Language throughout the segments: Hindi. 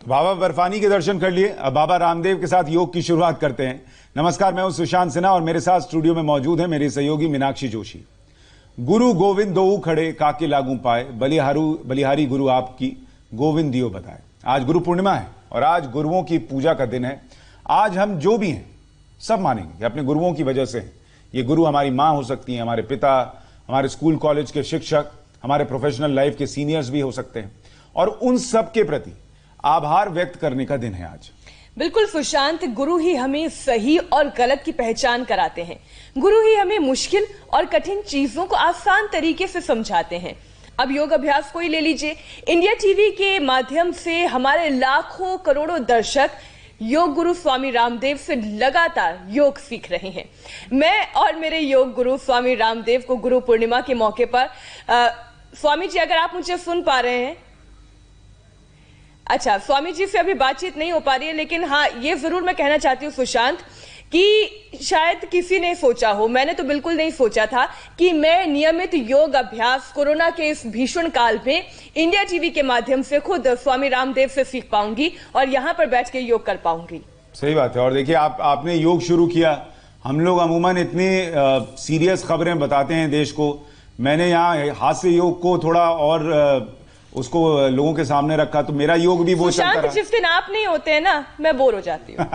बाबा बर्फानी के दर्शन कर लिए। अब बाबा रामदेव के साथ योग की शुरुआत करते हैं। नमस्कार, मैं हूं सुशांत सिन्हा और मेरे साथ स्टूडियो में मौजूद है मेरी सहयोगी मीनाक्षी जोशी। गुरु गोविंद दोऊ खड़े काके लागू पाए, बलिहारी गुरु आपकी गोविंद दियो बताए। आज गुरु पूर्णिमा है और आज गुरुओं की पूजा का दिन है। आज हम जो भी हैं सब मानेंगे कि अपने गुरुओं की वजह से हैं। ये गुरु हमारी माँ हो सकती हैं, हमारे पिता, हमारे स्कूल कॉलेज के शिक्षक, हमारे प्रोफेशनल लाइफ के सीनियर्स भी हो सकते हैं, और उन सब के प्रति आभार व्यक्त करने का दिन है आज। बिल्कुल सुशांत, गुरु ही हमें सही और गलत की पहचान कराते हैं। गुरु ही हमें मुश्किल और कठिन चीजों को आसान तरीके से समझाते हैं। अब योग अभ्यास को ही ले लीजिए। इंडिया टीवी के माध्यम से हमारे लाखों करोड़ों दर्शक योग गुरु स्वामी रामदेव से लगातार योग सीख रहे हैं। मैं और मेरे योग गुरु स्वामी रामदेव को गुरु पूर्णिमा के मौके पर स्वामी जी, अगर आप मुझे सुन पा रहे हैं। अच्छा, स्वामी जी से अभी बातचीत नहीं हो पा रही है, लेकिन हाँ, ये जरूर मैं कहना चाहती हूँ सुशांत कि शायद किसी ने सोचा हो, मैंने तो बिल्कुल नहीं सोचा था कि मैं नियमित योग अभ्यास कोरोना के इस भीषण काल में इंडिया टीवी के माध्यम से खुद स्वामी रामदेव से सीख पाऊंगी और यहाँ पर बैठ के योग कर पाऊंगी। सही बात है। और देखिए, आपने योग शुरू किया। हम लोग अमूमन इतनी सीरियस खबरें बताते हैं देश को। मैंने यहाँ हास्य योग को थोड़ा और उसको लोगों के सामने रखा, तो मेरा योग भी वो चलता रहा। जिस दिन आप नहीं होते हैं ना, मैं बोर हो जाती हूँ।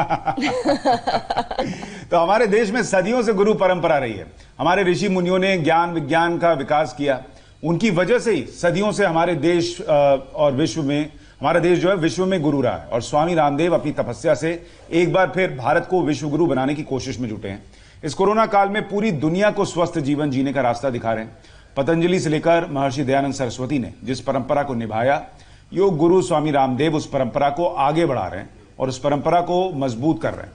तो हमारे देश में सदियों से गुरु परंपरा रही है। हमारे ऋषि मुनियों ने ज्ञान विज्ञान का विकास किया। उनकी वजह से ही सदियों से हमारे देश और विश्व में, हमारा देश जो है विश्व में गुरु रहा है। और स्वामी रामदेव अपनी तपस्या से एक बार फिर भारत को विश्व गुरु बनाने की कोशिश में जुटे हैं। इस कोरोना काल में पूरी दुनिया को स्वस्थ जीवन जीने का रास्ता दिखा रहे हैं। पतंजलि से लेकर महर्षि दयानंद सरस्वती ने जिस परंपरा को निभाया, योग गुरु स्वामी रामदेव उस परंपरा को आगे बढ़ा रहे हैं और उस परंपरा को मजबूत कर रहे हैं।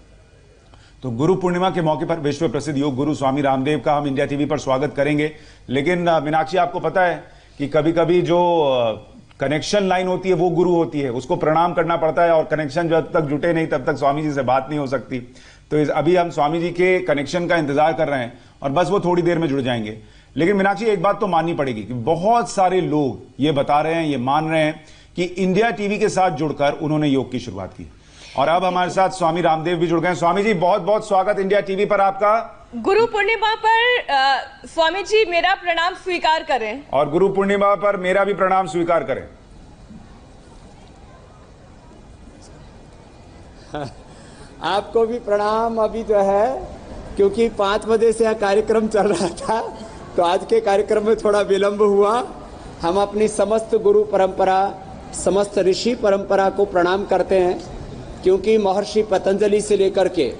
तो गुरु पूर्णिमा के मौके पर विश्व प्रसिद्ध योग गुरु स्वामी रामदेव का हम इंडिया टीवी पर स्वागत करेंगे। लेकिन मीनाक्षी, आपको पता है कि कभी कभी जो कनेक्शन लाइन होती है वो गुरु होती है, उसको प्रणाम करना पड़ता है, और कनेक्शन जब तक जुटे नहीं तब तक स्वामी जी से बात नहीं हो सकती। तो अभी हम स्वामी जी के कनेक्शन का इंतजार कर रहे हैं और बस वो थोड़ी देर में जुड़ जाएंगे। लेकिन मीनाक्षी, एक बात तो माननी पड़ेगी कि बहुत सारे लोग ये बता रहे हैं, ये मान रहे हैं कि इंडिया टीवी के साथ जुड़कर उन्होंने योग की शुरुआत की, और अब हमारे साथ स्वामी रामदेव भी जुड़ गए। स्वामी जी, बहुत बहुत स्वागत इंडिया टीवी पर आपका। गुरु पूर्णिमा पर स्वामी जी मेरा प्रणाम स्वीकार करें, और गुरु पूर्णिमा पर मेरा भी प्रणाम स्वीकार करें। आपको भी प्रणाम। अभी जो है, क्योंकि 5 बजे से यह कार्यक्रम चल रहा था, तो आज के कार्यक्रम में थोड़ा विलंब हुआ। हम अपनी समस्त गुरु परंपरा, समस्त ऋषि परंपरा को प्रणाम करते हैं, क्योंकि महर्षि पतंजलि से लेकर के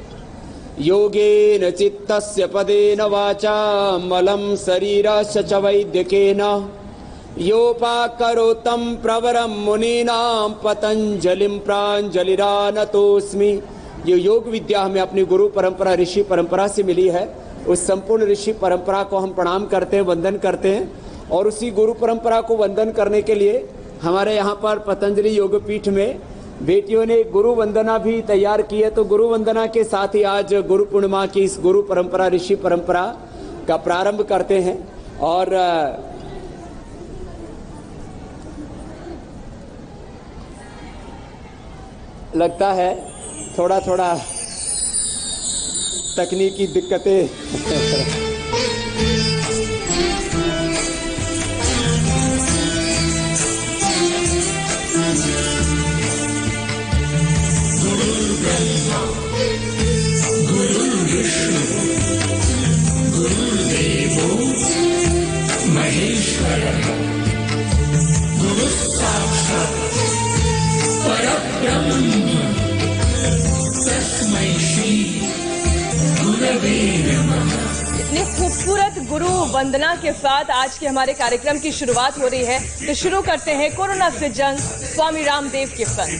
योगेन चित्तस्य पदेन वाचा मलं शरीरस्य च वैद्यकेन योपाकरोतं प्रवरं मुनीनां पतंजलिं प्राञ्जलिरानतोस्मि। ये योग विद्या हमें अपनी गुरु परंपरा, ऋषि परंपरा से मिली है। उस संपूर्ण ऋषि परंपरा को हम प्रणाम करते हैं, वंदन करते हैं। और उसी गुरु परंपरा को वंदन करने के लिए हमारे यहाँ पर पतंजलि योगपीठ में बेटियों ने गुरु वंदना भी तैयार की है। तो गुरु वंदना के साथ ही आज गुरु पूर्णिमा की इस गुरु परंपरा, ऋषि परंपरा का प्रारंभ करते हैं। और लगता है थोड़ा थोड़ा तकनीकी दिक्कतें गुरु ब्रह्मा गुरु विष्णु गुरुदेवो महेश्वरः गुरु साक्षात् परब्रह्म तस्मै श्री गुरवे नमः। इतनी खूबसूरत गुरु वंदना के साथ आज के हमारे कार्यक्रम की शुरुआत हो रही है। तो शुरू करते हैं कोरोना से जंग स्वामी रामदेव के संग।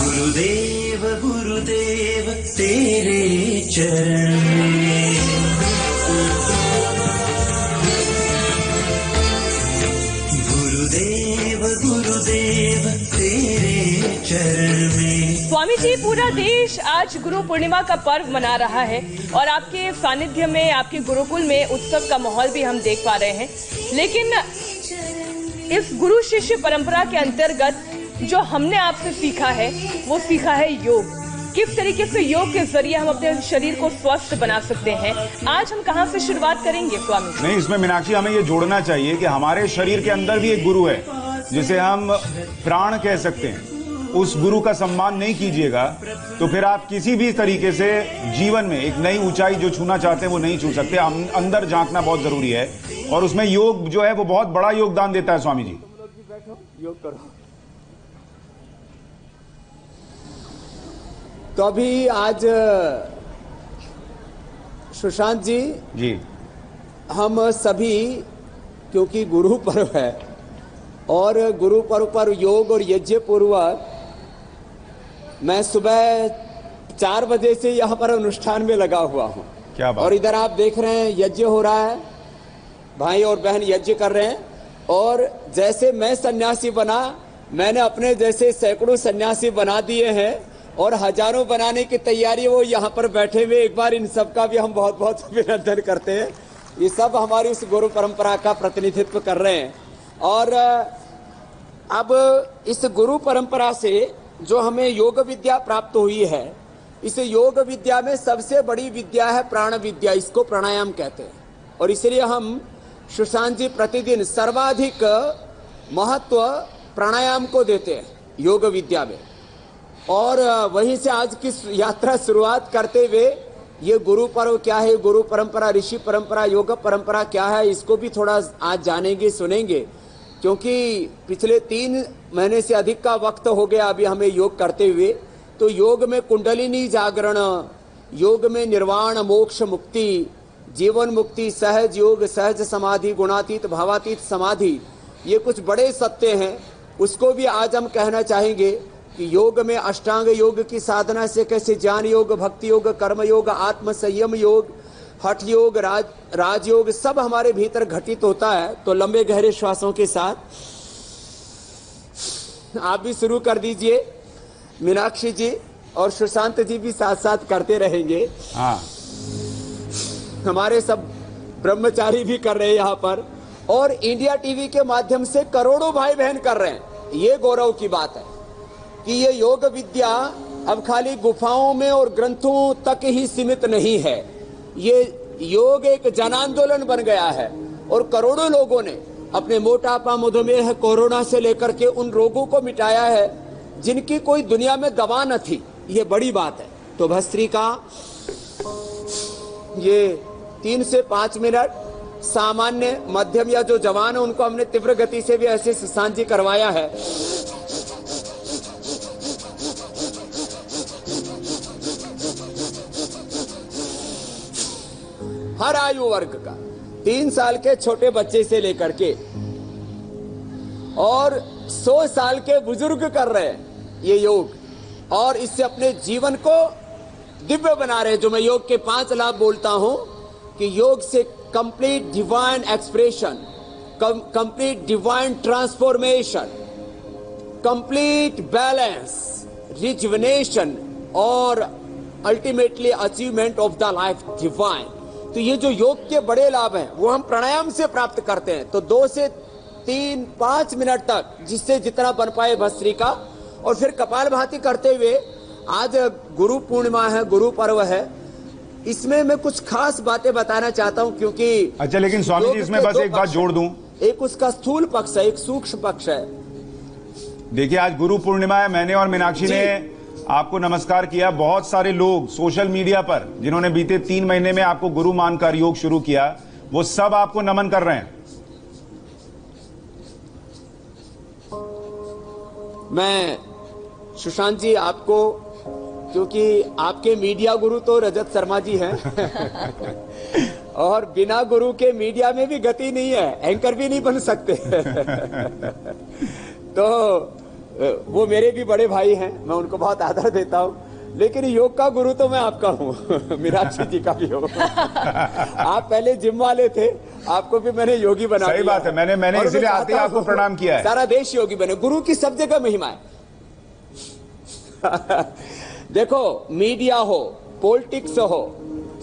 गुरुदेव गुरुदेव तेरे चरण में, गुरुदेव गुरुदेव तेरे चरण में। स्वामी जी, पूरा देश आज गुरु पूर्णिमा का पर्व मना रहा है और आपके सानिध्य में, आपके गुरुकुल में उत्सव का माहौल भी हम देख पा रहे हैं। लेकिन इस गुरु शिष्य परंपरा के अंतर्गत जो हमने आपसे सीखा है वो सीखा है योग। किस तरीके से योग के जरिए हम अपने शरीर को स्वस्थ बना सकते हैं। आज हम कहां से शुरुआत करेंगे स्वामी? नहीं, इसमें मीनाक्षी हमें ये जोड़ना चाहिए कि हमारे शरीर के अंदर भी एक गुरु है जिसे हम प्राण कह सकते हैं। उस गुरु का सम्मान नहीं कीजिएगा तो फिर आप किसी भी तरीके से जीवन में एक नई ऊंचाई जो छूना चाहते हैं वो नहीं छू सकते। अंदर झांकना बहुत जरूरी है और उसमें योग जो है वो बहुत बड़ा योगदान देता है। स्वामी जी योग करो। तो अभी आज सुशांत जी हम सभी, क्योंकि गुरु पर्व है और गुरु पर्व पर योग और यज्ञ पूर्वक मैं सुबह 4 बजे से यहाँ पर अनुष्ठान में लगा हुआ हूँ। क्या बात। और इधर आप देख रहे हैं यज्ञ हो रहा है, भाई और बहन यज्ञ कर रहे हैं। और जैसे मैं सन्यासी बना, मैंने अपने जैसे सैकड़ों सन्यासी बना दिए हैं और हजारों बनाने की तैयारी वो यहाँ पर बैठे हुए। एक बार इन सब का भी हम बहुत बहुत अभिनंदन करते हैं। ये सब हमारी उस गुरु परंपरा का प्रतिनिधित्व कर रहे हैं। और अब इस गुरु परंपरा से जो हमें योग विद्या प्राप्त हुई है, इस योग विद्या में सबसे बड़ी विद्या है प्राण विद्या। इसको प्राणायाम कहते हैं। और इसलिए हम सुशांत जी प्रतिदिन सर्वाधिक महत्व प्राणायाम को देते हैं योग विद्या में। और वहीं से आज की यात्रा शुरुआत करते हुए ये गुरु पर्व क्या है, गुरु परंपरा, ऋषि परंपरा, योग परंपरा क्या है, इसको भी थोड़ा आज जानेंगे, सुनेंगे। क्योंकि पिछले 3 महीने से अधिक का वक्त हो गया अभी हमें योग करते हुए। तो योग में कुंडलिनी जागरण, योग में निर्वाण मोक्ष मुक्ति, जीवन मुक्ति, सहज योग, सहज समाधि, गुणातीत भावातीत समाधि, ये कुछ बड़े सत्य हैं। उसको भी आज हम कहना चाहेंगे कि योग में अष्टांग योग की साधना से कैसे ज्ञान योग, भक्ति योग, कर्म योग, आत्म संयम योग, हठ योग, राजयोग सब हमारे भीतर घटित होता है। तो लंबे गहरे श्वासों के साथ आप भी शुरू कर दीजिए, मीनाक्षी जी और सुशांत जी भी साथ साथ करते रहेंगे। हाँ, हमारे सब ब्रह्मचारी भी कर रहे हैं यहाँ पर, और इंडिया टीवी के माध्यम से करोड़ों भाई बहन कर रहे हैं। ये गौरव की बात है कि ये योग विद्या अब खाली गुफाओं में और ग्रंथों तक ही सीमित नहीं है। ये योग एक जन आंदोलन बन गया है और करोड़ों लोगों ने अपने मोटापा, मधुमेह, कोरोना से लेकर के उन रोगों को मिटाया है जिनकी कोई दुनिया में दवा न थी। ये बड़ी बात है। तो भस्त्रिका ये 3 से 5 मिनट, सामान्य, मध्यम या जो जवान है उनको हमने तीव्र गति से भी ऐसे सुशांत जी करवाया है। हर आयु वर्ग का, 3 साल के छोटे बच्चे से लेकर के और 100 साल के बुजुर्ग कर रहे हैं ये योग, और इससे अपने जीवन को दिव्य बना रहे हैं। जो मैं योग के 5 लाभ बोलता हूं कि योग से complete divine expression, complete divine transformation, complete balance, rejuvenation और ultimately achievement of the life divine. तो ये जो योग के बड़े लाभ हैं वो हम प्राणायाम से प्राप्त करते हैं। तो 2 से 3-5 मिनट तक जिससे जितना बन पाए भस्त्रिका, और फिर कपालभाति करते हुए, आज गुरु पूर्णिमा है, गुरु पर्व है, इसमें मैं कुछ खास बातें बताना चाहता हूं। क्योंकि अच्छा, लेकिन स्वामी जी इसमें बस एक बात जोड़ दूं। एक उसका स्थूल पक्ष है, एक सूक्ष्म पक्ष है। देखिए, आज गुरु पूर्णिमा है। मैंने और मीनाक्षी ने आपको नमस्कार किया। बहुत सारे लोग सोशल मीडिया पर जिन्होंने बीते 3 महीने में आपको गुरु मानकर योग शुरू किया, वो सब आपको नमन कर रहे हैं। मैं सुशांत जी आपको, क्योंकि आपके मीडिया गुरु तो रजत शर्मा जी हैं और बिना गुरु के मीडिया में भी गति नहीं है, एंकर भी नहीं बन सकते तो वो मेरे भी बड़े भाई हैं, मैं उनको बहुत आदर देता हूँ। लेकिन योग का गुरु तो मैं आपका हूँ मीनाक्षी जी का भी हो आप पहले जिम वाले थे, आपको भी मैंने योगी बना दिया। सही बात है, मैंने इसलिए आते ही आपको प्रणाम किया है। सारा देश योगी बने। गुरु की सब जगह महिमा है देखो, मीडिया हो, पॉलिटिक्स हो,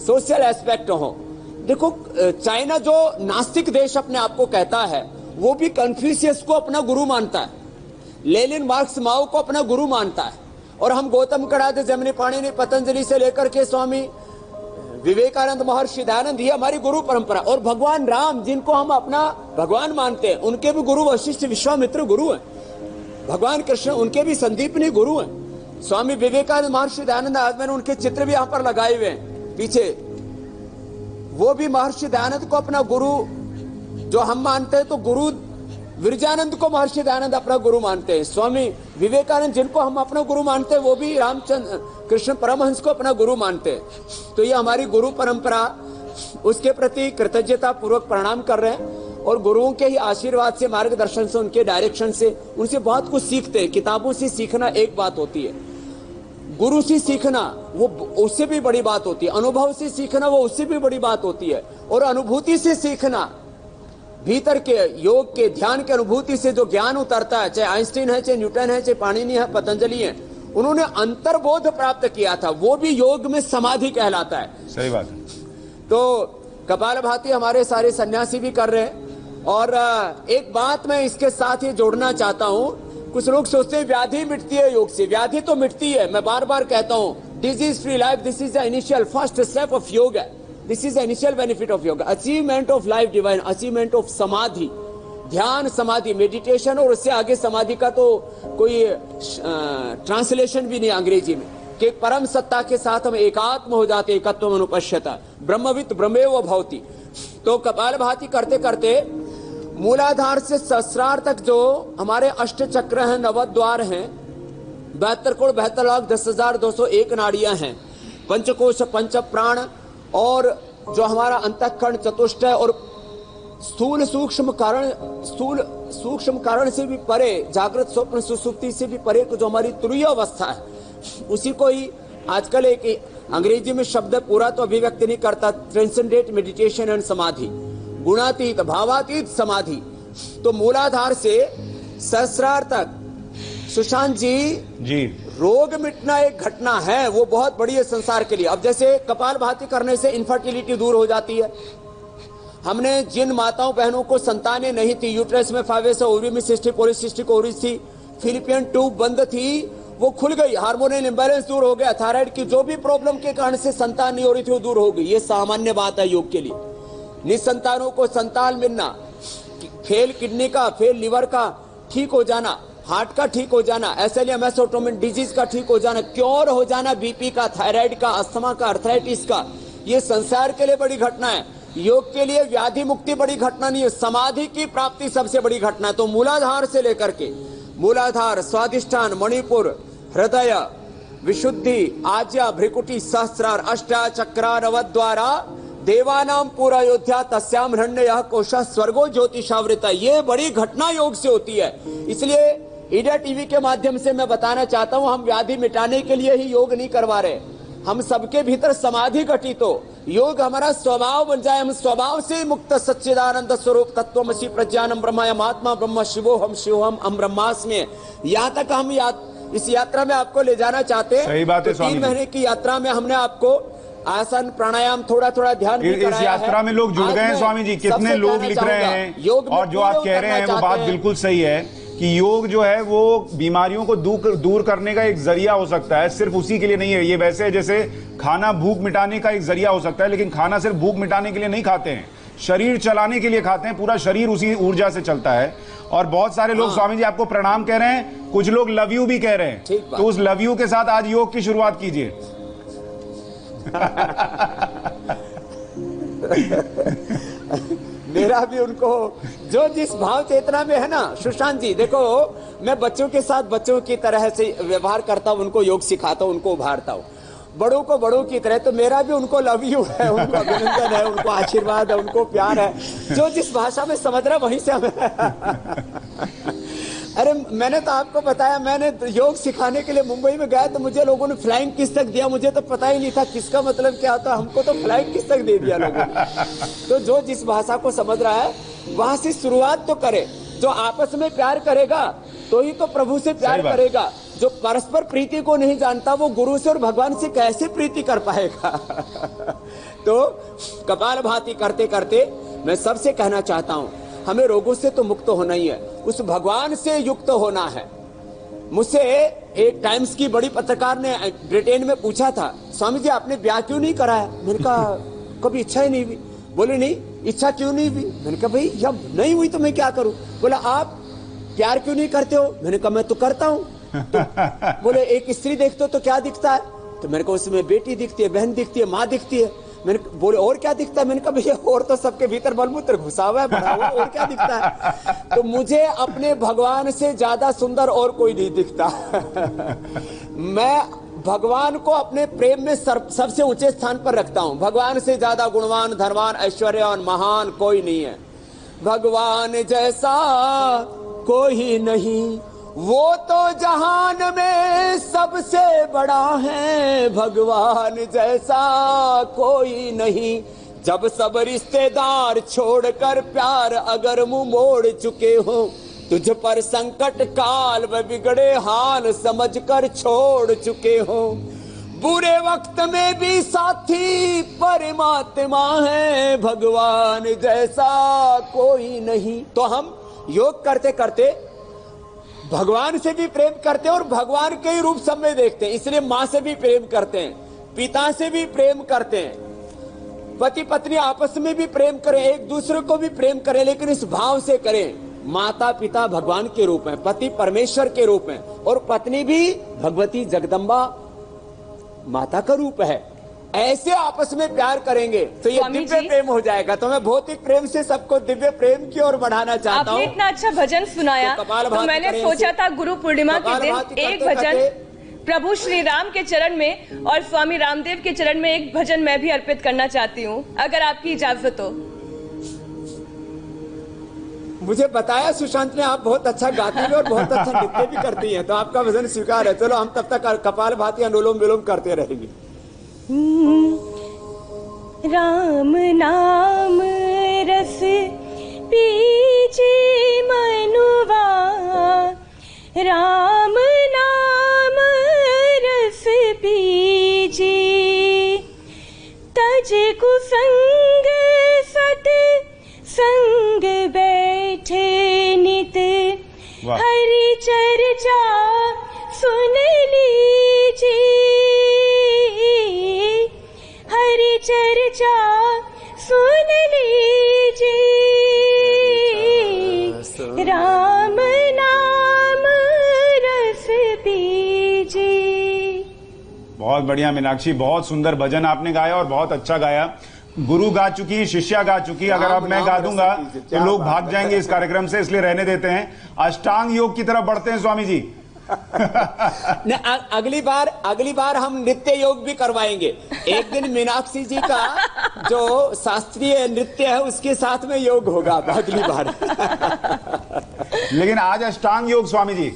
सोशल एस्पेक्ट हो। देखो, चाइना जो नास्तिक देश अपने आप को कहता है, वो भी कन्फ्यूशियस को अपना गुरु मानता है, लेनिन मार्क्स माओ को अपना गुरु मानता है, और हम गौतम कड़ाद जमनी पाणिनि पतंजलि से लेकर के स्वामी विवेकानंद महर्षि दयानंद, ये हमारी गुरु परंपरा। और भगवान राम जिनको हम अपना भगवान मानते हैं, उनके भी गुरु वशिष्ठ विश्वामित्र गुरु हैं। भगवान कृष्ण उनके भी संदीपनी गुरु हैं। स्वामी विवेकानंद महर्षि दयानंद, आज मैंने उनके चित्र भी यहां पर लगाए हुए हैं पीछे, वो भी महर्षि दयानंद को अपना गुरु जो हम मानते हैं, तो गुरु विरजानंद को महर्षि दयानंद अपना गुरु मानते हैं। स्वामी विवेकानंद जिनको हम अपना गुरु मानते हैं, वो भी रामचंद्र कृष्ण परमहंस को अपना गुरु मानते हैं। तो ये हमारी गुरु परंपरा, उसके प्रति कृतज्ञता पूर्वक प्रणाम कर रहे हैं, और गुरुओं के ही आशीर्वाद से, मार्गदर्शन से, उनके डायरेक्शन से, उनसे बहुत कुछ सीखते हैं। किताबों से सीखना एक बात होती है, गुरु से सीखना वो उससे भी बड़ी बात होती है, अनुभव से सीखना वो उससे भी बड़ी बात होती है, और अनुभूति से सीखना, भीतर के योग के ध्यान के अनुभूति से जो ज्ञान उतरता है, चाहे आइंस्टीन है, चाहे न्यूटन है, चाहे पाणिनि है, पतंजलि है, उन्होंने अंतर्बोध प्राप्त किया था, वो भी योग में समाधि कहलाता है। सही बात है। तो कपालभाति हमारे सारे सन्यासी भी कर रहे हैं। और एक बात मैं इसके साथ ही जोड़ना चाहता हूं, कुछ लोग सोचते हैं व्याधि मिटती है योग से। व्याधि तो मिटती है, मैं बार बार कहता हूं, disease free life, this is the initial first step of yoga, this is the initial benefit of yoga, achievement of life divine, achievement of समाधि, ध्यान समाधि, मेडिटेशन, और उससे आगे समाधि का तो कोई ट्रांसलेशन भी नहीं अंग्रेजी में, कि परम सत्ता के साथ हम एकात्म हो जाते, एकत्वम अनुपश्यता, ब्रह्मवित् ब्रह्मेव भवति। तो कपालभाति करते करते मूलाधार से सहस्रार तक जो हमारे अष्ट चक्र हैं, नवद्वार हैं, 72 करोड़ 72,10,201 नाड़ियां हैं, पंचकोश, पंच प्राण, और जो हमारा अंतःकरण चतुष्ट है, और स्थूल सूक्ष्म कारण से भी परे, जागृत स्वप्न सुसुप्ति से भी परे जो हमारी तुरीय अवस्था है, उसी को ही आजकल एक अंग्रेजी में शब्द पूरा तो अभिव्यक्ति नहीं करता, ट्रांसेंडेंट मेडिटेशन एंड समाधि, गुणातीत भावातीत समाधि। तो मूलाधार से सहस्रार तक सुशांत जी रोग मिटना एक घटना है, वो बहुत बड़ी है संसार के लिए। अब जैसे कपालभाति करने से इनफर्टिलिटी दूर हो जाती है। हमने जिन माताओं बहनों को संतानें नहीं थी, यूट्रस में फाइवेस, ओवरी में सिस्टिक, पॉलीसिस्टिक ओवरीज थी, फिलिपियन ट्यूब बंद थी, वो खुल गई, हार्मोनल इंबैलेंस दूर हो गया, थायराइड की जो भी प्रॉब्लम के कारण से संतान नहीं हो रही थी वो दूर हो गई। ये सामान्य बात है योग के लिए। निसंतानों को संतान मिलना, फेल किडनी का, फेल लिवर का ठीक हो जाना, हार्ट का ठीक हो जाना, एसएलएमएस ऑटोमिन डिजीज का ठीक हो जाना, क्योर हो जाना, बीपी का, थायराइड का, अस्थमा का, अर्थराइटिस का, ये संसार के लिए बड़ी घटना है। योग के लिए व्याधि मुक्ति बड़ी घटना नहीं है, समाधि की प्राप्ति सबसे बड़ी घटना है। तो मूलाधार से लेकर के, मूलाधार, स्वादिष्ठान, मणिपुर, हृदय, विशुद्धि, आज्या, भ्रिकुटी, सहस्रार, अष्टा चक्रा, नवद्वारा, देवानाम पूरा अयोध्या, तस्याम हिरण्यः कोशः स्वर्गो ज्योतिषावृता, ये बड़ी घटना योग से होती है। इसलिए इंडिया टीवी के माध्यम से मैं बताना चाहता हूं, हम व्याधि मिटाने के लिए ही योग नहीं करवा रहे, हम सबके भीतर समाधि घटित हो, योग हमारा स्वभाव बन जाए, हम स्वभाव से मुक्त सच्चिदानंद स्वरूप तत्वमसि प्रज्ञानम ब्रह्मयम आत्मा ब्रह्म शिवोहम शिवोहम हम ब्रह्मास्मि, यहाँ तक हम इस यात्रा में आपको ले जाना चाहते हैं। सही बात है स्वामी। 3 महीने की यात्रा में हमने आपको आसन प्राणायाम थोड़ा थोड़ा ध्यान भी कराया है। इस यात्रा में लोग जुड़ गए हैं स्वामी जी, कितने लोग लिख रहे हैं, और जो आप कह रहे हैं वो बात बिल्कुल सही है कि योग जो है वो बीमारियों को दूर करने का एक जरिया हो सकता है, सिर्फ उसी के लिए नहीं है। ये वैसे जैसे खाना भूख मिटाने का एक जरिया हो सकता है, लेकिन खाना सिर्फ भूख मिटाने के लिए नहीं खाते हैं, शरीर चलाने के लिए खाते हैं, पूरा शरीर उसी ऊर्जा से चलता है। और बहुत सारे लोग स्वामी जी आपको प्रणाम कह रहे हैं, कुछ लोग लव यू भी कह रहे हैं, तो उस लव यू के साथ आज योग की शुरुआत कीजिए। मेरा भी उनको जो जिस भाव चेतना में है ना सुशांत जी, देखो मैं बच्चों के साथ बच्चों की तरह से व्यवहार करता हूँ, उनको योग सिखाता हूँ, उनको उभारता हूँ, बड़ों को बड़ों की तरह। तो मेरा भी उनको लव यू है, उनको अभिनंदन है, उनको आशीर्वाद है, उनको प्यार है, जो जिस भाषा में समझ रहा वहीं से हमें। अरे मैंने तो आपको बताया, मैंने योग सिखाने के लिए मुंबई में गया तो मुझे लोगों ने फ्लाइंग किस तक दिया, मुझे तो पता ही नहीं था किसका मतलब क्या होता, हमको तो फ्लाइंग किस तक दे दिया लोगों ने। तो जो जिस भाषा को समझ रहा है वहां से शुरुआत तो करे, जो आपस में प्यार करेगा तो ही तो प्रभु से प्यार करेगा, जो परस्पर प्रीति को नहीं जानता वो गुरु से और भगवान से कैसे प्रीति कर पाएगा। तो कपालभाति करते करते मैं सबसे कहना चाहता हूं, हमें रोगों से तो मुक्त होना ही है, उस भगवान से युक्त होना है। मुझसे एक टाइम्स की बड़ी पत्रकार ने ब्रिटेन में पूछा था, स्वामी जी आपने ब्याह क्यों नहीं कराया? मैंने कहा कभी इच्छा ही नहीं हुई। बोले नहीं, इच्छा क्यों नहीं हुई? मैंने कहा भाई जब नहीं हुई तो मैं क्या करूं? बोला आप प्यार क्यों नहीं करते हो? मैंने कहा मैं तो करता हूं। तो बोले एक स्त्री देखते हो तो क्या दिखता है? तो मैंने कहा उसमें बेटी दिखती है, बहन दिखती है, माँ दिखती है। मैंने बोले और क्या दिखता है? मैंने कहा भैया और तो सबके भीतर मलमूत्र घुसा हुआ है, भरा हुआ, और क्या दिखता है? तो मुझे अपने भगवान से ज्यादा सुंदर और कोई नहीं दिखता। मैं भगवान को अपने प्रेम में सबसे ऊंचे स्थान पर रखता हूं। भगवान से ज्यादा गुणवान, धर्मवान, ऐश्वर्यवान, महान कोई नहीं है। भगवान जैसा कोई नहीं, वो तो जहान में सबसे बड़ा है। भगवान जैसा कोई नहीं, जब सब रिश्तेदार छोड़कर प्यार अगर मुंह मोड़ चुके हो, तुझ पर संकट काल व बिगड़े हाल समझकर छोड़ चुके हो। बुरे वक्त में भी साथी परमात्मा है, भगवान जैसा कोई नहीं। तो हम योग करते करते भगवान से भी प्रेम करते हैं और भगवान के ही रूप सब में देखते हैं। इसलिए माँ से भी प्रेम करते हैं, पिता से भी प्रेम करते हैं, पति पत्नी आपस में भी प्रेम करें, एक दूसरे को भी प्रेम करें, लेकिन इस भाव से करें। माता पिता भगवान के रूप में, पति परमेश्वर के रूप में, और पत्नी भी भगवती जगदम्बा माता का रूप है। ऐसे आपस में प्यार करेंगे तो ये दिव्य प्रेम हो जाएगा। तो मैं भौतिक प्रेम से सबको दिव्य प्रेम की ओर बढ़ाना चाहता हूँ। आपने इतना अच्छा भजन सुनाया तो मैंने सोचा था गुरु पूर्णिमा के दिन एक भजन प्रभु श्री राम के चरण में और स्वामी रामदेव के चरण में एक भजन मैं भी अर्पित करना चाहती हूँ, अगर आपकी इजाजत हो। मुझे बताया सुशांत ने आप बहुत अच्छा गाती हैं और बहुत अच्छा नृत्य भी करती हैं, तो आपका भजन स्वीकार है। चलो हम तब तक कपालभाति अनुलोम विलोम करते रहेंगे। राम नाम रस पीजे मनुवा, राम नाम रस पीजे, तज कुसंग सत संग बैठे नित, हरि चर्चा सुन लीजिए, हरि चर्चा सुन लीजिए, राम नाम रस पीजिए। बहुत बढ़िया मीनाक्षी, बहुत सुंदर भजन आपने गाया और बहुत अच्छा गाया। गुरु गा चुकी, शिष्या गा चुकी, अगर अब मैं गा दूंगा तो लोग भाग जाएंगे इस कार्यक्रम से, इसलिए रहने देते हैं। अष्टांग योग की तरफ बढ़ते हैं स्वामी जी। अगली बार हम नृत्य योग भी करवाएंगे। एक दिन मीनाक्षी जी का जो शास्त्रीय नृत्य है उसके साथ में योग होगा अगली बार। लेकिन आज अष्टांग योग स्वामी जी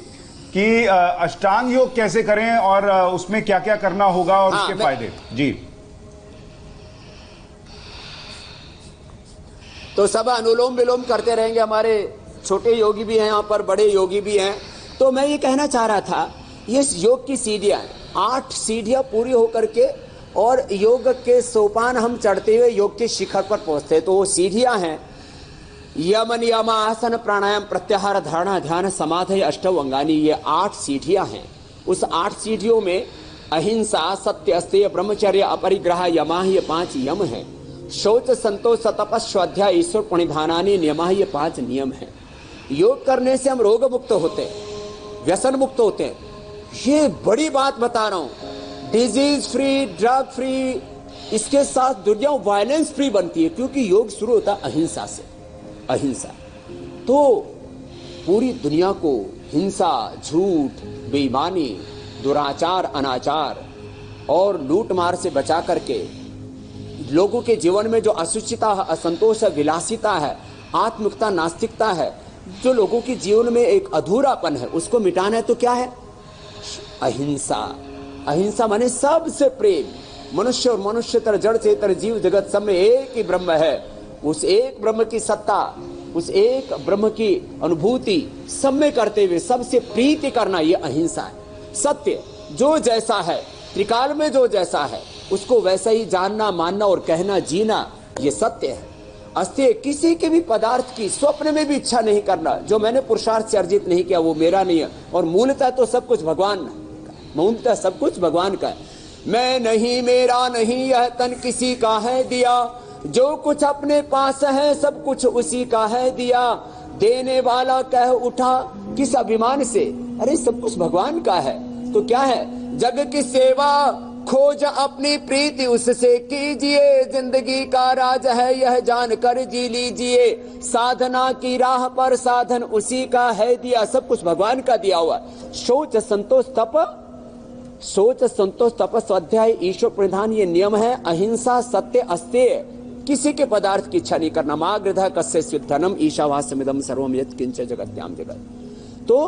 कि अष्टांग योग कैसे करें और उसमें क्या क्या करना होगा और उसके फायदे जी। तो सब अनुलोम विलोम करते रहेंगे। हमारे छोटे योगी भी हैं यहाँ पर, बड़े योगी भी हैं। तो मैं ये कहना चाह रहा था, ये योग की सीढ़ियाँ 8 सीढ़ियाँ पूरी होकर के और योग के सोपान हम चढ़ते हुए योग के शिखर पर पहुंचते हैं। तो वो सीढ़ियाँ हैं यम नियम आसन प्राणायाम प्रत्याहार धारणा ध्यान समाधि अष्टौ अंगानी, ये 8 सीढ़ियाँ हैं। उस 8 सीढ़ियों में अहिंसा, सत्य, अस्तेय, ब्रह्मचर्य, अपरिग्रह, यमा, ये 5 यम है। शौच, संतोष, तपस्, स्वाध्याय, ईश्वर प्रणिधानानि नियमा, ये 5 नियम है। योग करने से हम रोग मुक्त होते हैं, व्यसन मुक्त होते हैं। ये बड़ी बात बता रहा हूं, डिजीज फ्री, ड्रग फ्री, इसके साथ दुनिया वायलेंस फ्री बनती है, क्योंकि योग शुरू होता है अहिंसा से। अहिंसा तो पूरी दुनिया को हिंसा, झूठ, बेईमानी, दुराचार, अनाचार और लूटमार से बचा करके लोगों के जीवन में जो असुचिता, असंतोष है, विलासिता है, आत्मिकता, नास्तिकता है, जो लोगों के जीवन में एक अधूरापन है, उसको मिटाना है। तो क्या है? अहिंसा। अहिंसा माने सबसे प्रेम। मनुष्य और मनुष्यतर, जड़ चेतन, जीव जगत सब में एक ही ब्रह्म है। उस एक ब्रह्म की सत्ता, उस एक ब्रह्म की अनुभूति सब में करते हुए सबसे प्रीति करना, ये अहिंसा है। सत्य, जो जैसा है, त्रिकाल में जो जैसा है उसको वैसा ही जानना, मानना और कहना, जीना, ये सत्य है। अस्तेय, किसी के भी पदार्थ की स्वप्न में भी इच्छा नहीं करना। जो मैंने पुरुषार्थ से अर्जित नहीं किया वो मेरा नहीं है, और मूलतः तो सब कुछ भगवान, मूलतः सब कुछ भगवान का है। मैं नहीं, मेरा नहीं, यह तन किसी का है दिया, जो कुछ अपने पास है सब कुछ उसी का है दिया। देने वाला कह उठा किस अभिमान से, अरे सब कुछ भगवान का है। तो क्या है, जग की सेवा खोज अपनी प्रीति उससे कीजिए, जिंदगी का राज है यह जान कर जी लीजिए। साधना की राह पर साधन उसी का है दिया, सब कुछ भगवान का दिया हुआ। शौच संतोष तप, शौच संतोष तप स्वाध्याय ईश्वर प्रधान ये नियम है। अहिंसा सत्य अस्तेय, किसी के पदार्थ की इच्छा नहीं करना। माँ गृधा कस्य धनम ईशावास्यमिदं सर्वम यत् किंच जगत्याम जगत। तो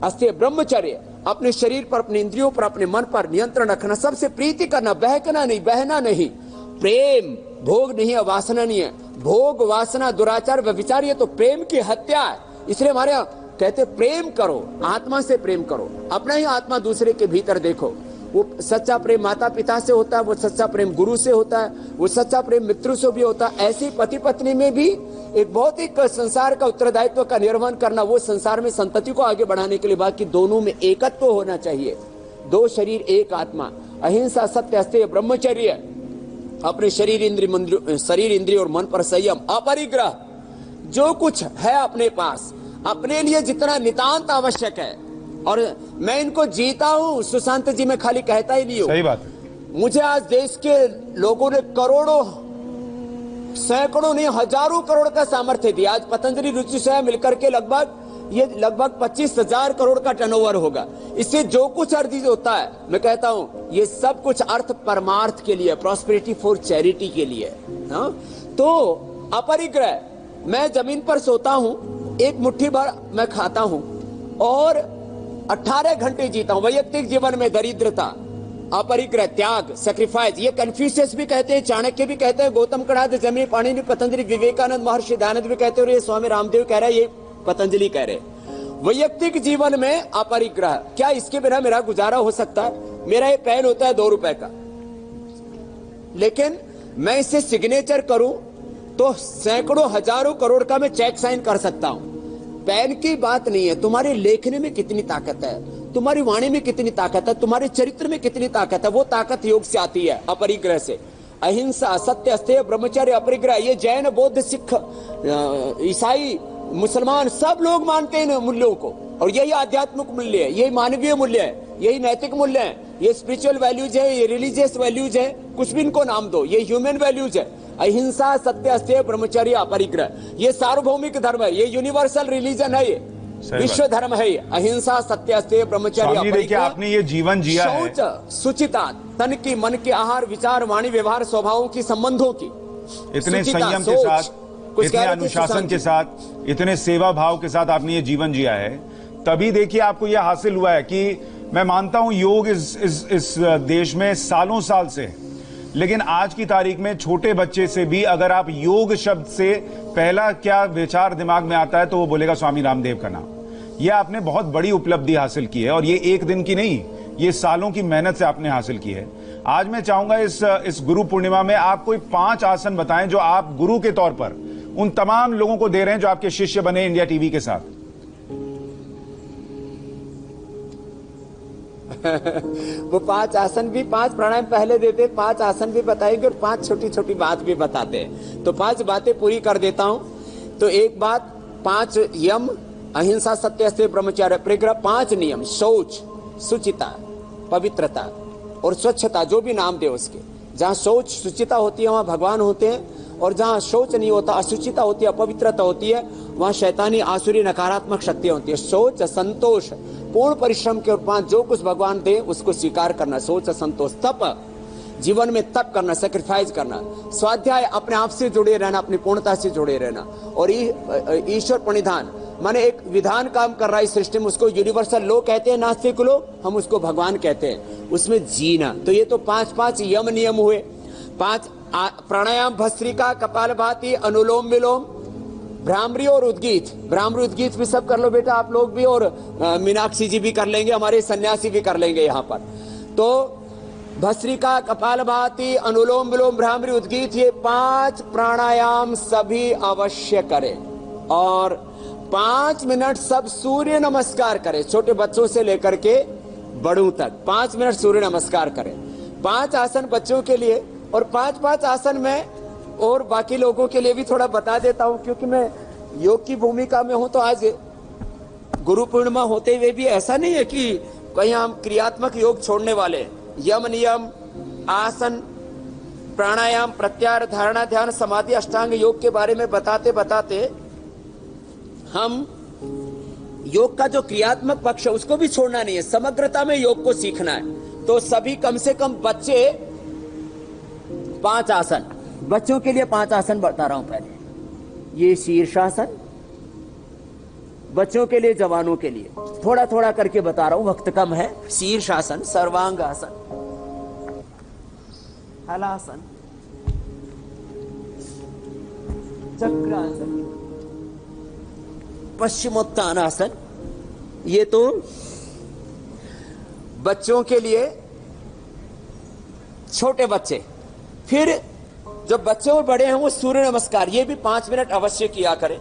अस्तेय ब्रह्मचर्य, अपने शरीर पर, अपने इंद्रियों पर, अपने मन पर नियंत्रण रखना, सबसे प्रीति करना, बहकना नहीं, बहना नहीं। प्रेम भोग नहीं है, वासना नहीं है। भोग वासना दुराचार व्यभिचार ये तो प्रेम की हत्या है। इसलिए हमारे यहाँ कहते प्रेम करो, आत्मा से प्रेम करो, अपना ही आत्मा दूसरे के भीतर देखो। वो सच्चा प्रेम माता पिता से होता है, वो सच्चा प्रेम गुरु से होता है, वो सच्चा प्रेम मित्रों से भी होता है। ऐसे पति पत्नी में भी एक बहुत ही संसार का उत्तरदायित्व का निर्वहन करना, वो संसार में संतति को आगे बढ़ाने के लिए। बाकी दोनों में एकत्व होना चाहिए, दो शरीर एक आत्मा। अहिंसा सत्य अस्तेय ब्रह्मचर्य, अपने शरीर इंद्रिय और मन पर संयम। अपरिग्रह, जो कुछ है अपने पास, अपने लिए जितना नितांत आवश्यक है, और मैं इनको जीता हूं। सुशांत जी मैं खाली कहता ही नहीं हूं, सही बात है। मुझे आज देश के लोगों ने करोड़ों, सैकड़ों नहीं हजारों करोड़ का सामर्थ्य दिया। आज पतंजलि रुचि से मिलकर के लगभग 25,000 करोड़ का टर्नओवर होगा। इससे जो कुछ अर्जित होता है, मैं कहता हूं ये सब कुछ अर्थ परमार्थ के लिए, प्रॉस्पेरिटी फॉर चैरिटी के लिए। हाँ? तो अपरिग्रह, मैं जमीन पर सोता हूं, एक मुट्ठी भर मैं खाता हूं और 18 घंटे जीता हूं। वैयक्तिक जीवन में दरिद्रता, अपरिग्रह, त्याग, सैक्रिफाइस, ये कन्फ्यूशियस भी कहते हैं, चाणक्य भी कहते हैं, गौतम कणाद, जैमिनी, पाणिनि, पतंजलि, विवेकानंद, महर्षि दयानंद भी कहते हैं, और ये स्वामी रामदेव कह रहे हैं, ये पतंजलि कह रहे हैं। वैयक्तिक जीवन में अपरिग्रह, क्या इसके बिना मेरा गुजारा हो सकता है? मेरा ये पेन होता है 2 रुपए का, लेकिन मैं इसे सिग्नेचर करूं तो सैकड़ों हजारों करोड़ का मैं चेक साइन कर सकता हूं। पेन की बात नहीं है, तुम्हारे लेखने में कितनी ताकत है, तुम्हारी वाणी में कितनी ताकत है, तुम्हारे चरित्र में कितनी ताकत है, वो ताकत योग से आती है, अपरिग्रह से। अहिंसा सत्य अस्तेय ब्रह्मचर्य अपरिग्रह, ये जैन बौद्ध सिख ईसाई मुसलमान सब लोग मानते हैं इन मूल्यों को, और यही आध्यात्मिक मूल्य है, यही मानवीय मूल्य है, यही नैतिक मूल्य है, ये स्पिरिचुअल वैल्यूज है, ये रिलीजियस वैल्यूज है, कुछ भी इनको नाम दो, ये ह्यूमन वैल्यूज है। अहिंसा सत्य अस्तेय ब्रह्मचर्य अपरिग्रह, ये सार्वभौमिक धर्म है, ये यूनिवर्सल रिलीजन है, ये विश्व धर्म है। अहिंसा सत्य अस्तेय ब्रह्मचर्य अपरिग्रह, आपने ये जीवन जिया है। शौच, शुचिता, तन की, मन के, आहार, विचार, वाणी, व्यवहार, स्वभावों की, संबंधों की, इतने संयम के साथ, इतने अनुशासन के साथ, इतने सेवा भाव के साथ आपने ये जीवन जिया है। तभी देखिए आपको यह हासिल हुआ है कि मैं मानता हूं योग इस देश में सालों साल से है, लेकिन आज की तारीख में छोटे बच्चे से भी अगर आप योग शब्द से पहला क्या विचार दिमाग में आता है तो वो बोलेगा स्वामी रामदेव का नाम। यह आपने बहुत बड़ी उपलब्धि हासिल की है, और ये एक दिन की नहीं, ये सालों की मेहनत से आपने हासिल की है। आज मैं चाहूंगा इस गुरु पूर्णिमा में आप कोई 5 आसन बताएं जो आप गुरु के तौर पर उन तमाम लोगों को दे रहे हैं जो आपके शिष्य बने इंडिया टीवी के साथ। वो 5 आसन भी, 5 प्राणायाम पहले देते, 5 आसन भी बताएंगे और 5 छोटी छोटी बात भी बताते हैं। तो 5 बातें पूरी कर देता हूं। तो एक बात, 5 यम, अहिंसा सत्य अस्तेय ब्रह्मचर्य अपरिग्रह, 5 नियम, शौच, शुचिता, पवित्रता और स्वच्छता, जो भी नाम दे उसके। जहां शौच शुचिता होती है वहां भगवान होते हैं, और जहां शौच नहीं होता, अशुचिता होती है, अपवित्रता होती है, वहां शैतानी आसुरी नकारात्मक शक्तियां होती है। शौच, संतोष, पूर्ण परिश्रम के उपरांत जो कुछ भगवान दे उसको स्वीकार करना, शौच, संतोष। तप, जीवन में तप करना, सेक्रीफाइस करना। स्वाध्याय, अपने आप से जुड़े रहना, अपनी पूर्णता से जुड़े रहना। और ईश्वर प्रणिधान, माने एक विधान काम कर रहा है इस सृष्टि में, उसको यूनिवर्सल लो कहते हैं नास्तिक लोग, हम उसको भगवान कहते हैं, उसमें जीना। तो ये तो 5 यम नियम हुए। 5 प्राणायाम, भस्त्रिका, कपालभाति, अनुलोम विलोम, भ्रामरी और उद्गीत। भ्रामरी उद्गीत भी सब कर लो बेटा आप लोग भी, और मीनाक्षी जी भी कर लेंगे, हमारे सन्यासी भी कर लेंगे यहाँ पर। तो भस्त्रिका, कपालभाति, अनुलोम विलोम, भ्रामरी, उद्गीत, ये 5 प्राणायाम सभी अवश्य करें। और 5 मिनट सब सूर्य नमस्कार करें, छोटे बच्चों से लेकर के बड़ों तक 5 मिनट सूर्य नमस्कार करें। 5 आसन बच्चों के लिए और 5-5 आसन में और बाकी लोगों के लिए भी थोड़ा बता देता हूं, क्योंकि मैं योग की भूमिका में हूं। तो आज गुरु पूर्णिमा होते हुए भी ऐसा नहीं है कि कहीं हम क्रियात्मक योग छोड़ने वाले। यम नियम, आसन, प्राणायाम, प्रत्याहार, धारणा, ध्यान, समाधि, अष्टांग योग के बारे में बताते बताते हम योग का जो क्रियात्मक पक्ष है उसको भी छोड़ना नहीं है, समग्रता में योग को सीखना है। तो सभी कम से कम बच्चे 5 आसन, बच्चों के लिए 5 आसन बता रहा हूं। पहले ये शीर्षासन, बच्चों के लिए, जवानों के लिए थोड़ा थोड़ा करके बता रहा हूं, वक्त कम है। शीर्षासन, सर्वांगासन, हलासन, चक्रासन, पश्चिमोत्तानासन, ये तो बच्चों के लिए, छोटे बच्चे। फिर जो बच्चे और बड़े हैं वो सूर्य नमस्कार, ये भी 5 मिनट अवश्य किया करें।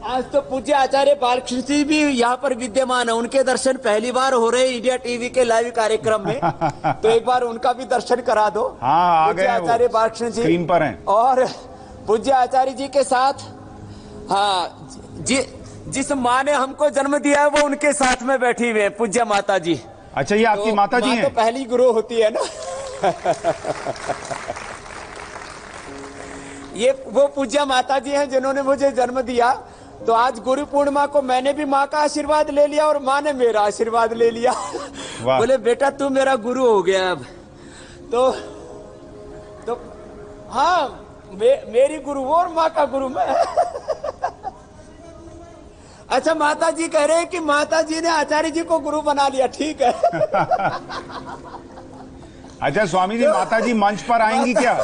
आज तो पूज्य आचार्य बालकृष्ण जी भी यहाँ पर विद्यमान है, उनके दर्शन पहली बार हो रहे इंडिया टीवी के लाइव कार्यक्रम में, तो एक बार उनका भी दर्शन करा दो। हाँ, आ गए आचार्य बालकृष्ण जी स्क्रीन पर हैं। और पूज्य आचार्य जी के साथ, हाँ, जिस माँ ने हमको जन्म दिया है वो उनके साथ में बैठी हुई है, पूज्य माता जी। अच्छा, ये आपकी माता जी हैं? तो पहली गुरु होती है ना। ये वो पूज्य माता जी हैं जिन्होंने मुझे जन्म दिया। तो आज गुरु पूर्णिमा को मैंने भी माँ का आशीर्वाद ले लिया और माँ ने मेरा आशीर्वाद ले लिया। बोले बेटा तू मेरा गुरु हो गया अब। तो हाँ, मेरी गुरु वो और माँ का गुरु मैं। अच्छा, माता जी कह रहे हैं कि माता जी ने आचार्य जी को गुरु बना लिया, ठीक है। अच्छा स्वामी जी, माता जी मंच पर आएंगी क्या?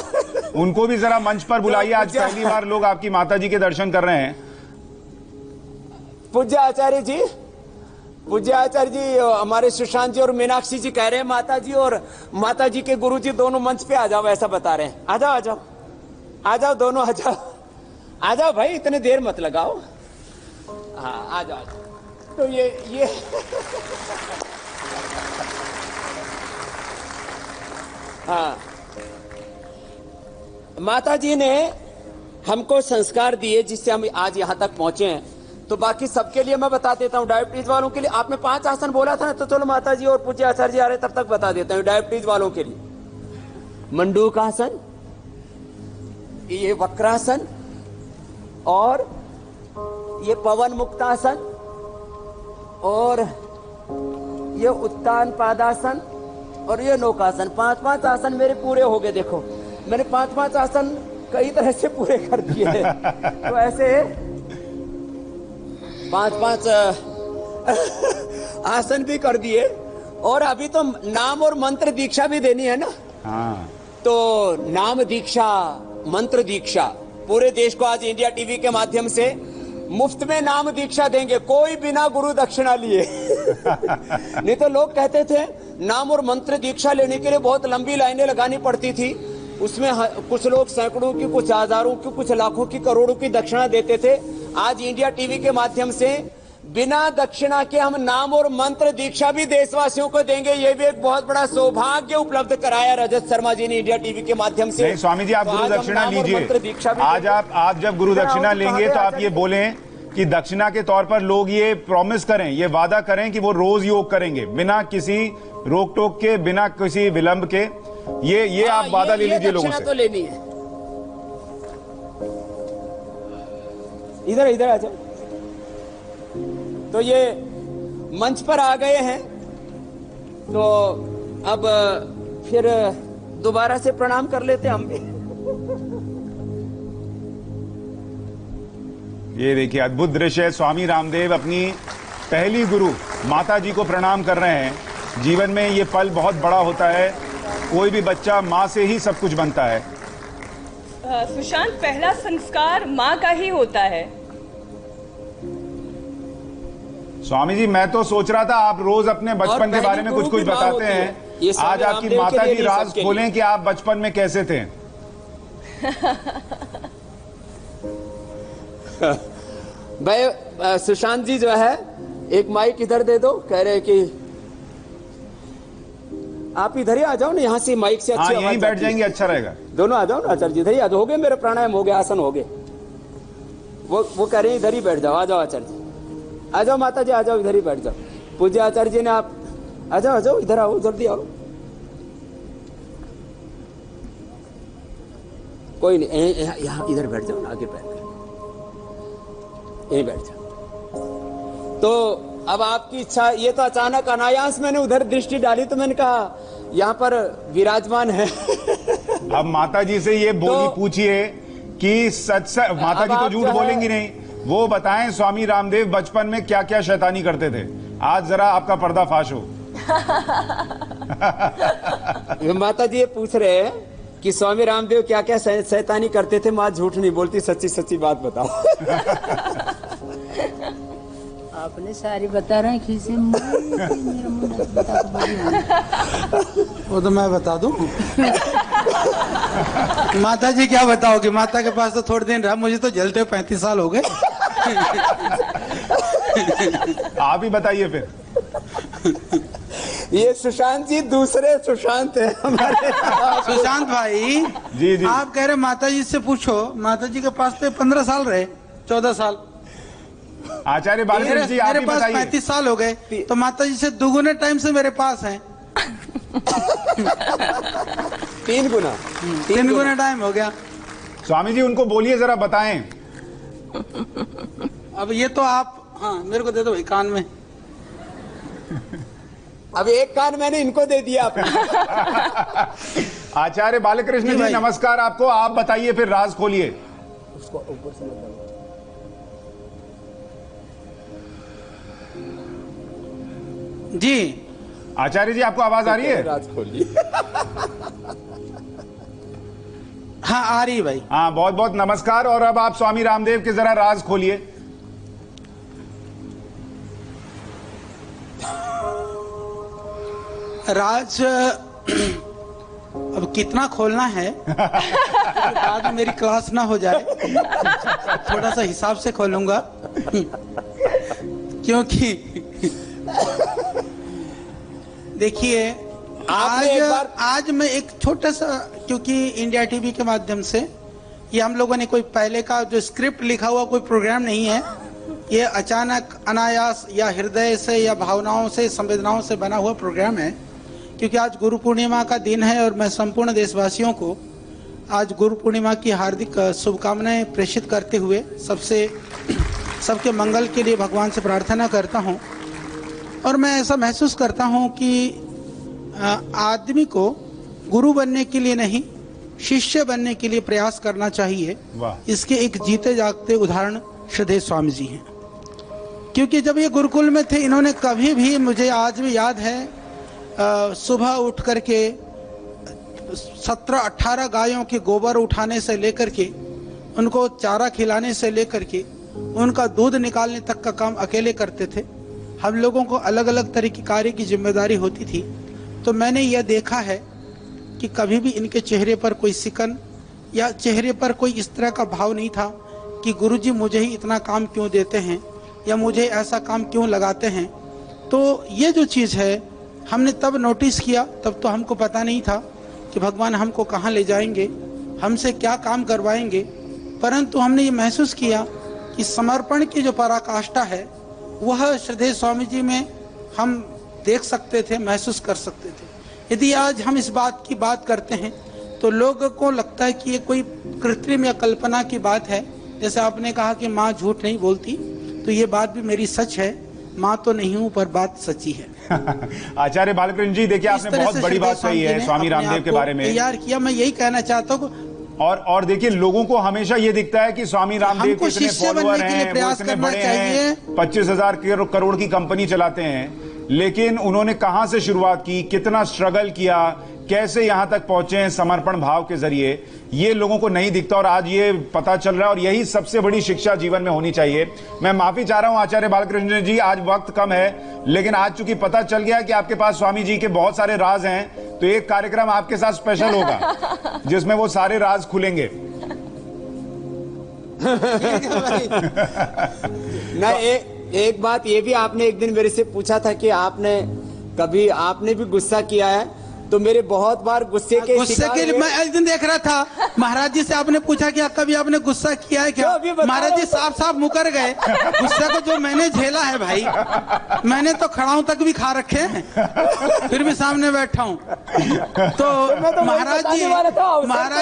उनको भी जरा मंच पर बुलाइए, आज पहली बार लोग आपकी माता जी के दर्शन कर रहे हैं। पूज्य आचार्य जी हमारे सुशांत जी और मीनाक्षी जी कह रहे हैं माता जी और माता जी के गुरु जी दोनों मंच पे आ जाओ, ऐसा बता रहे हैं। आ जाओ दोनों, आ जाओ भाई, इतने देर मत लगाओ। हाँ, आ जाओ। तो ये हाँ, माता जी ने हमको संस्कार दिए जिससे हम आज यहां तक पहुंचे हैं। तो बाकी सबके लिए मैं बता देता हूं, डायबिटीज वालों के लिए आपने 5 आसन बोला था ना, तो चलो माता जी और पूज्य आचार्य जी आ रहे तब तक बता देता हूं। डायबिटीज वालों के लिए मंडूकासन, ये वक्रासन, और ये पवन मुक्तासन, और ये उत्तान पादासन, और ये नौकासन। 5-5 आसन मेरे पूरे हो गए। देखो मैंने 5-5 आसन कई तरह से पूरे कर दिए। तो ऐसे 5-5 आसन भी कर दिए। और अभी तो नाम और मंत्र दीक्षा भी देनी है ना। हाँ। तो नाम दीक्षा, मंत्र दीक्षा पूरे देश को आज इंडिया टीवी के माध्यम से मुफ्त में नाम दीक्षा देंगे, कोई बिना गुरु दक्षिणा लिए। नहीं तो लोग कहते थे नाम और मंत्र दीक्षा लेने के लिए बहुत लंबी लाइनें लगानी पड़ती थी, उसमें कुछ लोग सैकड़ों की, कुछ हजारों की, कुछ लाखों की, करोड़ों की दक्षिणा देते थे। आज इंडिया टीवी के माध्यम से बिना दक्षिणा के हम नाम और मंत्र दीक्षा भी देशवासियों को देंगे। ये भी एक बहुत बड़ा सौभाग्य उपलब्ध कराया रजत शर्मा जी ने इंडिया टीवी के माध्यम से। नहीं स्वामी जी, आप गुरु दक्षिणा लीजिए। आज आप जब गुरु दक्षिणा लेंगे तो आप ये बोलें कि दक्षिणा के तौर पर लोग ये प्रॉमिस करें, ये वादा करें कि वो रोज योग करेंगे बिना किसी रोक टोक के, बिना किसी विलंब के। ये आप वादा ले लीजिए लोगों से। तो लेनी है। इधर आ जाओ। तो ये मंच पर आ गए हैं, तो अब फिर दोबारा से प्रणाम कर लेते हम भी। ये देखिए अद्भुत दृश्य है। स्वामी रामदेव अपनी पहली गुरु माता जी को प्रणाम कर रहे हैं। जीवन में ये पल बहुत बड़ा होता है, कोई भी बच्चा माँ से ही सब कुछ बनता है। सुशांत, पहला संस्कार माँ का ही होता है। स्वामी जी मैं तो सोच रहा था आप रोज अपने बचपन के बारे में कुछ कुछ बताते हैं, आज आपकी माता जी राज खोलें कि आप बचपन में कैसे थे। भाई सुशांत जी जो है, एक माइक इधर दे दो, कह रहे कि आप इधर ही आ जाओ ना, यहाँ से माइक से अच्छी यहीं बैठ जाएंगे, अच्छा रहेगा। दोनों आ जाओ ना आचार्य जी, इधर ही आ जाओ। हो गए मेरे प्राणायाम, हो गए, आसन हो गए। वो कह रहे हैं इधर ही बैठ जाओ, आ जाओ आचार्य जी, आ जाओ माता जी, आ जाओ इधर ही बैठ जाओ। पूज्य आचार्य जी ने आप आ जाओ इधर आओ, जल्दी आओ। कोई नहीं, यहाँ इधर बैठ जाओ ना, आगे बैठ कर यहीं बैठ जाओ। तो अब आपकी इच्छा, ये तो अचानक अनायास मैंने उधर दृष्टि डाली तो मैंने कहा यहाँ पर विराजमान है। अब माता जी से ये बोली पूछिए कि सच माता जी तो झूठ बोलेंगी नहीं, वो बताएं स्वामी रामदेव बचपन में क्या क्या शैतानी करते थे, आज जरा आपका पर्दाफाश हो। माता जी ये पूछ रहे हैं कि स्वामी रामदेव क्या क्या शैतानी करते थे। माँ झूठ नहीं बोलती, सच्ची सच्ची बात बताओ। आपने सारी बता रहे हैं, खीसे वो तो मैं बता दूं। माता जी क्या बताओगे, माता के पास तो थोड़े दिन रहा, मुझे तो जलते 35 साल हो गए। आप ही बताइए फिर। ये सुशांत जी दूसरे सुशांत है हमारे। सुशांत भाई जी जी, आप कह रहे माता जी से पूछो, माता जी के पास तो 15 साल रहे, 14 साल। आचार्य बालकृष्ण जी आप मेरे ही पास बताइए। 35 साल हो गए, तो माता जी से दुगुने टाइम से मेरे पास हैं। 3 गुना 3 गुना टाइम हो गया। स्वामी जी उनको बोलिए जरा बताएं। अब ये तो आप, हाँ मेरे को दे दो भाई कान में। अब एक कान मैंने इनको दे दिया आपने। आचार्य बालकृष्ण जी नमस्कार आपको, आप बताइए फिर, राज खोलिए। उसको ऊपर से लगाओ। जी आचार्य जी आपको आवाज आ रही है? राज खोलिए। हाँ आ रही भाई। हाँ बहुत बहुत नमस्कार, और अब आप स्वामी रामदेव के जरा राज खोलिए। राज अब कितना खोलना है बाद में मेरी क्लास ना हो जाए, थोड़ा सा हिसाब से खोलूंगा। क्योंकि देखिए आज मैं एक छोटा सा, क्योंकि इंडिया टीवी के माध्यम से ये हम लोगों ने कोई पहले का जो स्क्रिप्ट लिखा हुआ कोई प्रोग्राम नहीं है, ये अचानक अनायास या हृदय से या भावनाओं से संवेदनाओं से बना हुआ प्रोग्राम है। क्योंकि आज गुरु पूर्णिमा का दिन है और मैं संपूर्ण देशवासियों को आज गुरु पूर्णिमा की हार्दिक शुभकामनाएं प्रेषित करते हुए सबके मंगल के लिए भगवान से प्रार्थना करता हूं। और मैं ऐसा महसूस करता हूं कि आदमी को गुरु बनने के लिए नहीं, शिष्य बनने के लिए प्रयास करना चाहिए। इसके एक जीते जागते उदाहरण श्रद्धेय स्वामी जी हैं। क्योंकि जब ये गुरुकुल में थे, इन्होंने कभी भी, मुझे आज भी याद है, सुबह उठ करके 17-18 गायों के गोबर उठाने से लेकर के उनको चारा खिलाने से लेकर के उनका दूध निकालने तक का काम अकेले करते थे। हम लोगों को अलग अलग तरह की कार्य की जिम्मेदारी होती थी। तो मैंने यह देखा है कि कभी भी इनके चेहरे पर कोई सिकन या चेहरे पर कोई इस तरह का भाव नहीं था कि गुरुजी मुझे ही इतना काम क्यों देते हैं या मुझे ऐसा काम क्यों लगाते हैं। तो ये जो चीज़ है हमने तब नोटिस किया, तब तो हमको पता नहीं था कि भगवान हमको कहाँ ले जाएंगे, हमसे क्या काम करवाएंगे। परंतु हमने ये महसूस किया कि समर्पण की जो पराकाष्ठा है वह श्रद्धेय स्वामी जी में हम देख सकते थे, महसूस कर सकते थे। यदि आज हम इस बात की बात करते हैं तो लोगों को लगता है कि ये कोई कृत्रिम या कल्पना की बात है। जैसे आपने कहा कि माँ झूठ नहीं बोलती, तो ये बात भी मेरी सच है। माँ तो नहीं हूँ पर बात सच्ची है। आचार्य बालकृष्ण जी देखिए, आपने बहुत बड़ी बात कही है स्वामी रामदेव के बारे में। तैयार किया, मैं यही कहना चाहता हूँ। और देखिए, लोगों को हमेशा ये दिखता है कि स्वामी रामदेव के इतने फॉलोअर हैं, वो इतने बड़े हैं, 25,000 करोड़ की कंपनी चलाते हैं। लेकिन उन्होंने कहां से शुरुआत की, कितना स्ट्रगल किया, कैसे यहां तक पहुंचे हैं समर्पण भाव के जरिए, ये लोगों को नहीं दिखता और आज ये पता चल रहा है और यही सबसे बड़ी शिक्षा जीवन में होनी चाहिए। मैं माफी चाह रहा हूं आचार्य बालकृष्ण जी, आज वक्त कम है, लेकिन आज चूंकि पता चल गया कि आपके पास स्वामी जी के बहुत सारे राज हैं, तो एक कार्यक्रम आपके साथ स्पेशल होगा जिसमें वो सारे राज खुलेंगे। ना एक बात ये भी आपने एक दिन मेरे से पूछा था कि आपने भी गुस्सा किया है, तो मेरे बहुत बार गुस्से के मैं एक दिन देख रहा था महाराज जी से, आपने पूछा कि कभी आपने गुस्सा किया है क्या? महाराज जी साफ साफ मुकर गए। गुस्से को जो मैंने झेला है भाई, मैंने तो खड़ाऊं तक भी खा रखे हैं, फिर भी सामने बैठा हूं। तो महाराज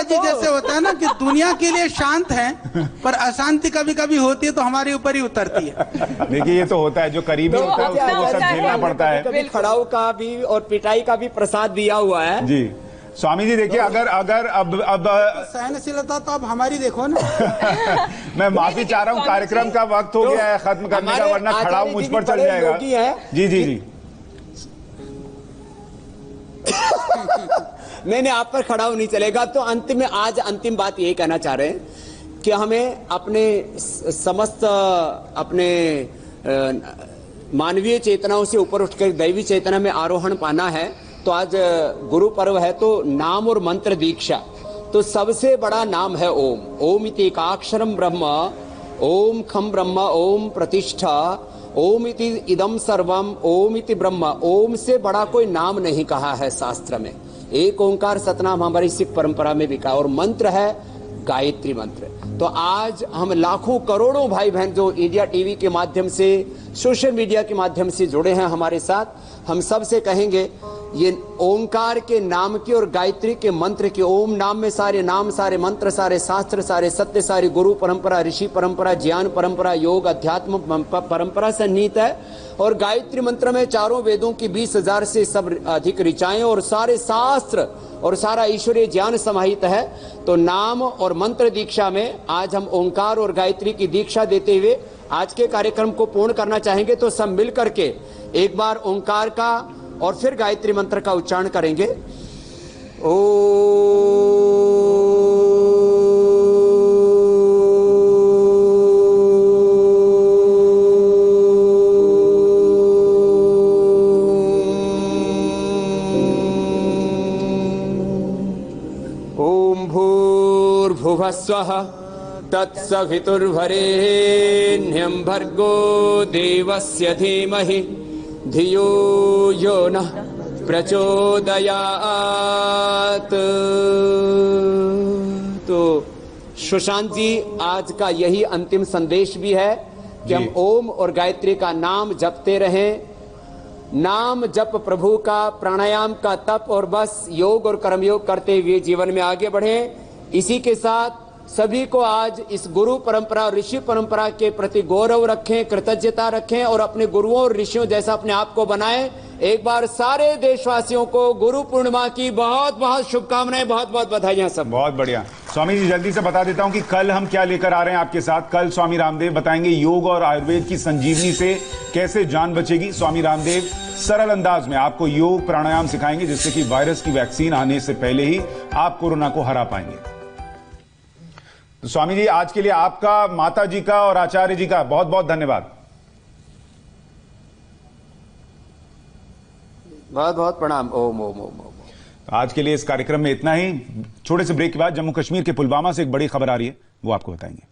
जी जैसे होता है ना कि दुनिया के लिए शांत है, पर अशांति कभी कभी होती है तो हमारे ऊपर ही उतरती है। देखिए ये तो होता है, जो करीबी होता है उसको वो सब झेलना पड़ता है। कभी खड़ाऊ का भी और पिटाई का भी प्रसाद दिया हुआ है जी। स्वामी जी देखिए, अगर अब सहनशीलता तो अब हमारी देखो ना। मैं माफी चाह रहा हूँ, कार्यक्रम का वक्त हो गया है खत्म करने का, वरना खड़ाऊ मुझ पर चढ़ जाएगा। जी जी जी। नहीं, आप पर खड़ाऊ नहीं चलेगा। तो अंतिम में आज अंतिम बात यही कहना चाह रहे हैं कि हमें अपने समस्त अपने मानवीय चेतनाओं से ऊपर उठकर दैवी चेतना में आरोहण पाना है। तो आज गुरु पर्व है, तो नाम और मंत्र दीक्षा। तो सबसे बड़ा नाम है ओम। ओम इति एकाक्षरम ब्रह्म, ओम खम ब्रह्म, ओम प्रतिष्ठा, ओम इति इदम सर्वम, ओम इति ब्रह्म। ओम से बड़ा कोई नाम नहीं कहा है शास्त्र में। एक ओंकार सतनाम हमारी सिख परंपरा में भी कहा, और मंत्र है गायत्री मंत्र। तो आज हम लाखों करोड़ों भाई बहन जो इंडिया टीवी के माध्यम से, सोशल मीडिया के माध्यम से जुड़े हैं हमारे साथ, हम सब से कहेंगे ये ओंकार के नाम की और गायत्री के मंत्र की, ओम नाम में सारे नाम, सारे मंत्र, सारे शास्त्र, सारे सत्य, सारी गुरु परंपरा, ऋषि परंपरा, ज्ञान परंपरा, योग अध्यात्म परंपरा सन्निहित है। और गायत्री मंत्र में चारों वेदों की 20,000 से सब अधिक ऋचाएं और सारे शास्त्र और सारा ईश्वरीय ज्ञान समाहित है। तो नाम और मंत्र दीक्षा में आज हम ओंकार और गायत्री की दीक्षा देते हुए आज के कार्यक्रम को पूर्ण करना चाहेंगे। तो सब मिल करके एक बार ओंकार का और फिर गायत्री मंत्र का उच्चारण करेंगे। ओम भूर्भुवस्वः तत्सवितुर्वरेण्यं भर्गो देवस्य धीमहि धियो यो नः प्रचोदयात्। तो सुशांत जी, आज का यही अंतिम संदेश भी है कि हम ओम और गायत्री का नाम जपते रहें। नाम जप प्रभु का, प्राणायाम का तप, और बस योग और कर्मयोग करते हुए जीवन में आगे बढ़ें। इसी के साथ सभी को आज इस गुरु परंपरा और ऋषि परंपरा के प्रति गौरव रखें, कृतज्ञता रखें और अपने गुरुओं और ऋषियों जैसा अपने आप को बनाएं। एक बार सारे देशवासियों को गुरु पूर्णिमा की बहुत बहुत शुभकामनाएं, बहुत बहुत बधाइयां सब। बहुत बढ़िया। स्वामी जी जल्दी से बता देता हूं कि कल हम क्या लेकर आ रहे हैं आपके साथ। कल स्वामी रामदेव बताएंगे योग और आयुर्वेद की संजीवनी से कैसे जान बचेगी। स्वामी रामदेव सरल अंदाज में आपको योग प्राणायाम सिखाएंगे, जिससे कि वायरस की वैक्सीन आने से पहले ही आप कोरोना को हरा पाएंगे। तो स्वामी जी आज के लिए आपका, माता जी का और आचार्य जी का बहुत बहुत धन्यवाद। बहुत बहुत प्रणाम। ओम ओम ओम ओम। आज के लिए इस कार्यक्रम में इतना ही। छोटे से ब्रेक के बाद जम्मू कश्मीर के पुलवामा से एक बड़ी खबर आ रही है, वो आपको बताएंगे।